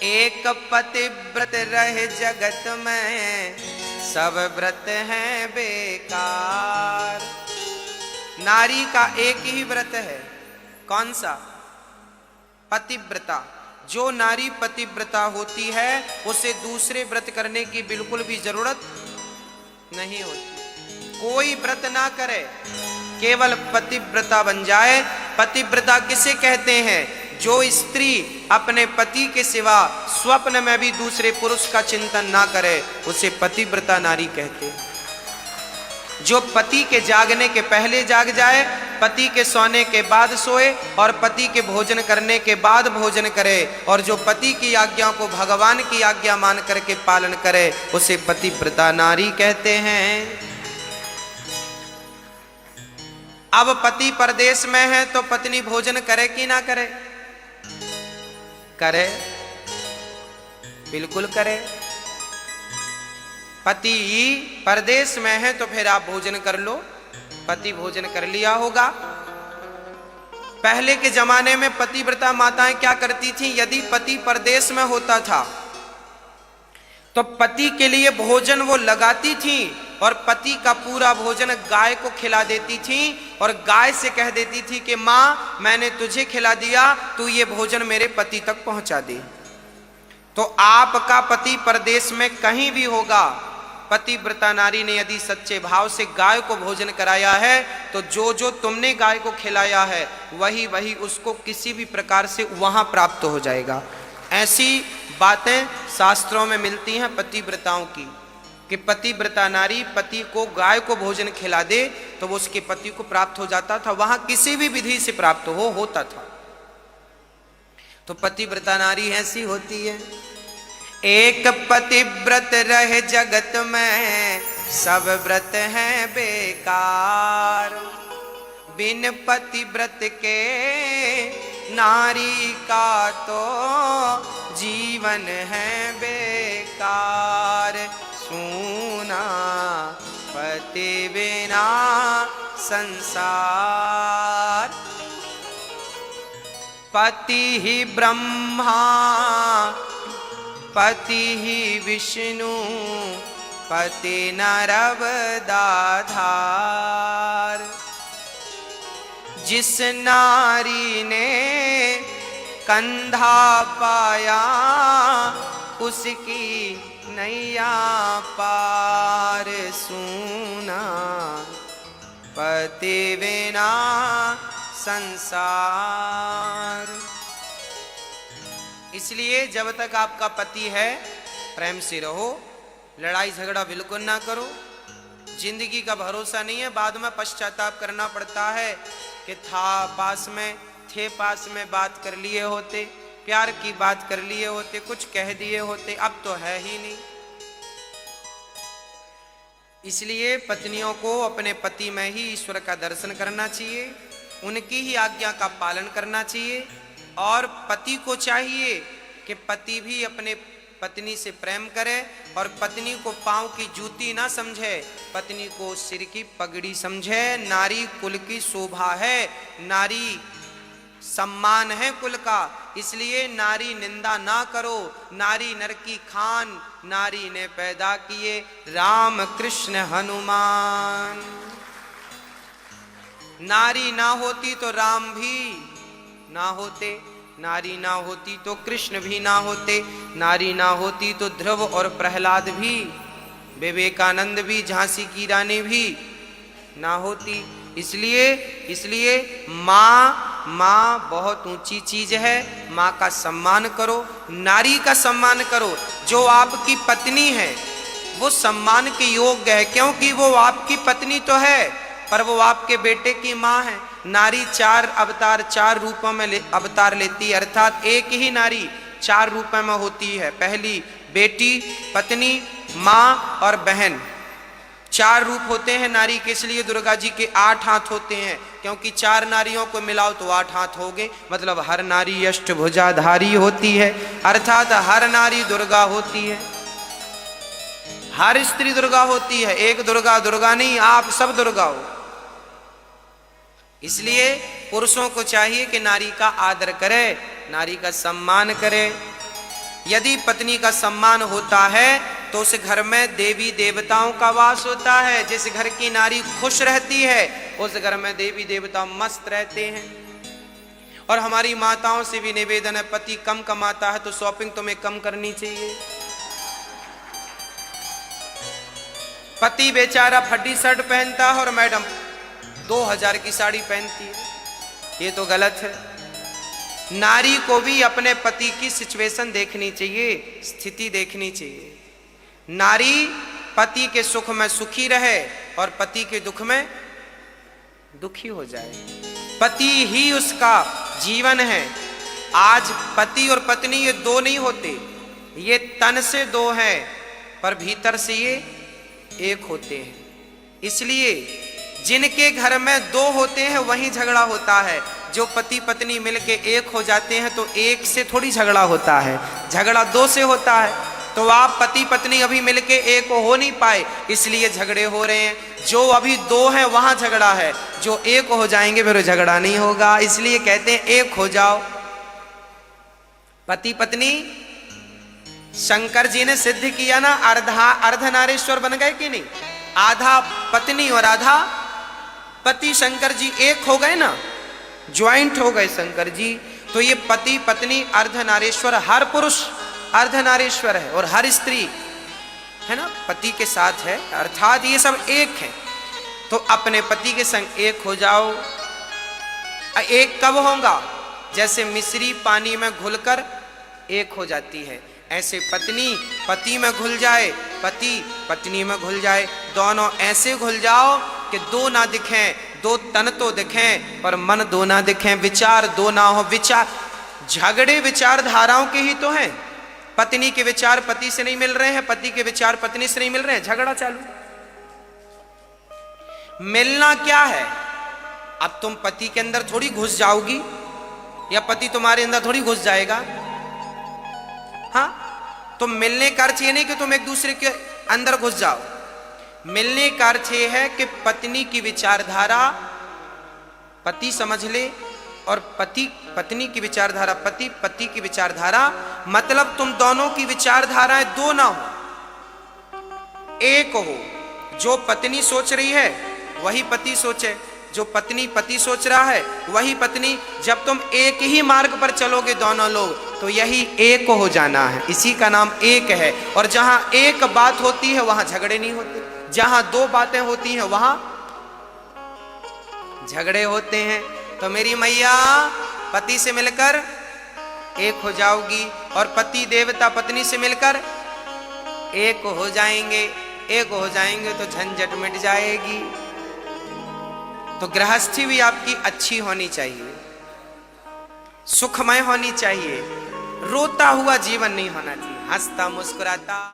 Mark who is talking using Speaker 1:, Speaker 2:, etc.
Speaker 1: एक पतिव्रत रहे जगत में, सब व्रत हैं बेकार। नारी का एक ही व्रत है, कौन सा? पतिव्रता। जो नारी पतिव्रता होती है उसे दूसरे व्रत करने की बिल्कुल भी जरूरत नहीं होती। कोई व्रत ना करे, केवल पतिव्रता बन जाए। पतिव्रता किसे कहते हैं? जो स्त्री अपने पति के सिवा स्वप्न में भी दूसरे पुरुष का चिंतन ना करे, उसे पतिव्रता नारी कहते हैं। जो पति के जागने के पहले जाग जाए, पति के सोने के बाद सोए और पति के भोजन करने के बाद भोजन करे, और जो पति की आज्ञा को भगवान की आज्ञा मान करके पालन करे, उसे पतिव्रता नारी कहते हैं। अब पति परदेश में है तो पत्नी भोजन करे कि ना करे? करे, बिल्कुल करे। पति परदेश में है तो फिर आप भोजन कर लो। पति भोजन कर लिया होगा। पहले के जमाने में पतिव्रता माताएं क्या करती थीं? यदि पति परदेश में होता था तो पति के लिए भोजन वो लगाती थीं और पति का पूरा भोजन गाय को खिला देती थीं और गाय से कह देती थी कि माँ, मैंने तुझे खिला दिया, तू ये भोजन मेरे पति तक पहुंचा दे। तो आपका पति परदेश में कहीं भी होगा, पतिव्रता नारी ने यदि सच्चे भाव से गाय को भोजन कराया है तो जो जो तुमने गाय को खिलाया है वही वही उसको किसी भी प्रकार से वहां प्राप्त हो जाएगा। ऐसी बातें शास्त्रों में मिलती हैं पतिव्रताओं की, कि पतिव्रता नारी पति को गाय को भोजन खिला दे तो वो उसके पति को प्राप्त हो जाता था, वहां किसी भी विधि से प्राप्त होता था। तो पतिव्रता नारी ऐसी होती है। एक पतिव्रत रहे जगत में, सब व्रत हैं बेकार। बिन पतिव्रत के नारी का तो जीवन है बेकार। सूना पति बिना संसार। पति ही ब्रह्मा, पति ही विष्णु, पति नरवदाधार। जिस नारी ने कंधा पाया, उसकी नैया पार। सूना पति बिना संसार। इसलिए जब तक आपका पति है, प्रेम से रहो, लड़ाई झगड़ा बिल्कुल ना करो। जिंदगी का भरोसा नहीं है, बाद में पश्चाताप करना पड़ता है कि पास में बात कर लिए होते, प्यार की बात कर लिए होते, कुछ कह दिए होते, अब तो है ही नहीं। इसलिए पत्नियों को अपने पति में ही ईश्वर का दर्शन करना चाहिए, उनकी ही आज्ञा का पालन करना चाहिए। और पति को चाहिए कि पति भी अपने पत्नी से प्रेम करे और पत्नी को पांव की जूती ना समझे, पत्नी को सिर की पगड़ी समझे। नारी कुल की शोभा है, नारी सम्मान है कुल का, इसलिए नारी निंदा ना करो। नारी नर की खान, नारी ने पैदा किए राम कृष्ण हनुमान। नारी ना होती तो राम भी ना होते, नारी ना होती तो कृष्ण भी ना होते, नारी ना होती तो ध्रुव और प्रहलाद भी, विवेकानंद भी, झांसी की रानी भी ना होती। इसलिए माँ बहुत ऊंची चीज है। माँ का सम्मान करो, नारी का सम्मान करो। जो आपकी पत्नी है वो सम्मान के योग्य है, क्योंकि वो आपकी पत्नी तो है पर वो आपके बेटे की माँ है। नारी 4 अवतार 4 रूपों में अवतार लेती है, अर्थात एक ही नारी 4 रूपों में होती है। पहली बेटी, पत्नी, माँ और बहन, 4 रूप होते हैं नारी के। इसलिए दुर्गा जी के 8 हाथ होते हैं, क्योंकि 4 नारियों को मिलाओ तो 8 हाथ हो गए। मतलब हर नारी अष्टभुजाधारी होती है, अर्थात हर नारी दुर्गा होती है, हर स्त्री दुर्गा होती है। एक दुर्गा नहीं, आप सब दुर्गा हो। इसलिए पुरुषों को चाहिए कि नारी का आदर करे, नारी का सम्मान करे। यदि पत्नी का सम्मान होता है तो उस घर में देवी देवताओं का वास होता है। जिस घर की नारी खुश रहती है उस घर में देवी देवता मस्त रहते हैं। और हमारी माताओं से भी निवेदन है, पति कम कमाता है तो शॉपिंग तुम्हें कम करनी चाहिए। पति बेचारा फटी शर्ट पहनता है और मैडम 2000 की साड़ी पहनती है, ये तो गलत है। नारी को भी अपने पति की सिचुएशन देखनी चाहिए, स्थिति देखनी चाहिए। नारी पति के सुख में सुखी रहे और पति के दुख में दुखी हो जाए। पति ही उसका जीवन है। आज पति और पत्नी ये दो नहीं होते, ये तन से दो हैं पर भीतर से ये एक होते हैं। इसलिए जिनके घर में दो होते हैं वहीं झगड़ा होता है। जो पति पत्नी मिलके एक हो जाते हैं तो एक से थोड़ी झगड़ा होता है, झगड़ा दो से होता है। तो आप पति पत्नी अभी मिलके एक हो नहीं पाए इसलिए झगड़े हो रहे हैं। जो अभी दो हैं वहां झगड़ा है, जो एक हो जाएंगे फिर झगड़ा नहीं होगा। इसलिए कहते हैं एक हो जाओ। पति पत्नी शंकर जी ने सिद्ध किया ना, अर्धनारीश्वर बन गए कि नहीं? आधा पत्नी और आधा पति, शंकर जी एक हो गए ना, ज्वाइंट हो गए शंकर जी। तो ये पति पत्नी अर्धनारीश्वर, हर पुरुष अर्धनारीश्वर है और हर स्त्री है ना पति के साथ है, अर्थात ये सब एक है। तो अपने पति के संग एक हो जाओ। एक कब होगा? जैसे मिश्री पानी में घुलकर एक हो जाती है, ऐसे पत्नी पति में घुल जाए, पति पत्नी में घुल जाए। दोनों ऐसे घुल जाओ कि दो ना दिखें, दो तन तो दिखें पर मन दो ना दिखें, विचार दो ना हो। विचार झगड़े विचारधाराओं के ही तो हैं। पत्नी के विचार पति से नहीं मिल रहे हैं, पति के विचार पत्नी से नहीं मिल रहे हैं, झगड़ा चालू। मिलना क्या है? अब तुम पति के अंदर थोड़ी घुस जाओगी या पति तुम्हारे अंदर थोड़ी घुस जाएगा। हाँ, तो मिलने का अर्थ ये नहीं कि तुम एक दूसरे के अंदर घुस जाओ। मिलने का अर्थ ये है कि पत्नी की विचारधारा पति समझ ले और पति पत्नी की विचारधारा पति, पति की विचारधारा, मतलब तुम दोनों की विचारधाराएं दो ना हो, एक हो। जो पत्नी सोच रही है वही पति सोचे, जो पत्नी पति सोच रहा है वही पत्नी। जब तुम एक ही मार्ग पर चलोगे दोनों लोग तो यही एक हो जाना है, इसी का नाम एक है। और जहां एक बात होती है वहां झगड़े नहीं होते, जहां दो बातें होती हैं वहां झगड़े होते हैं। तो मेरी मैया पति से मिलकर एक हो जाओगी और पति देवता पत्नी से मिलकर एक हो जाएंगे। एक हो जाएंगे तो झंझट मिट जाएगी। तो गृहस्थी भी आपकी अच्छी होनी चाहिए, सुखमय होनी चाहिए, रोता हुआ जीवन नहीं होना चाहिए, हंसता मुस्कुराता।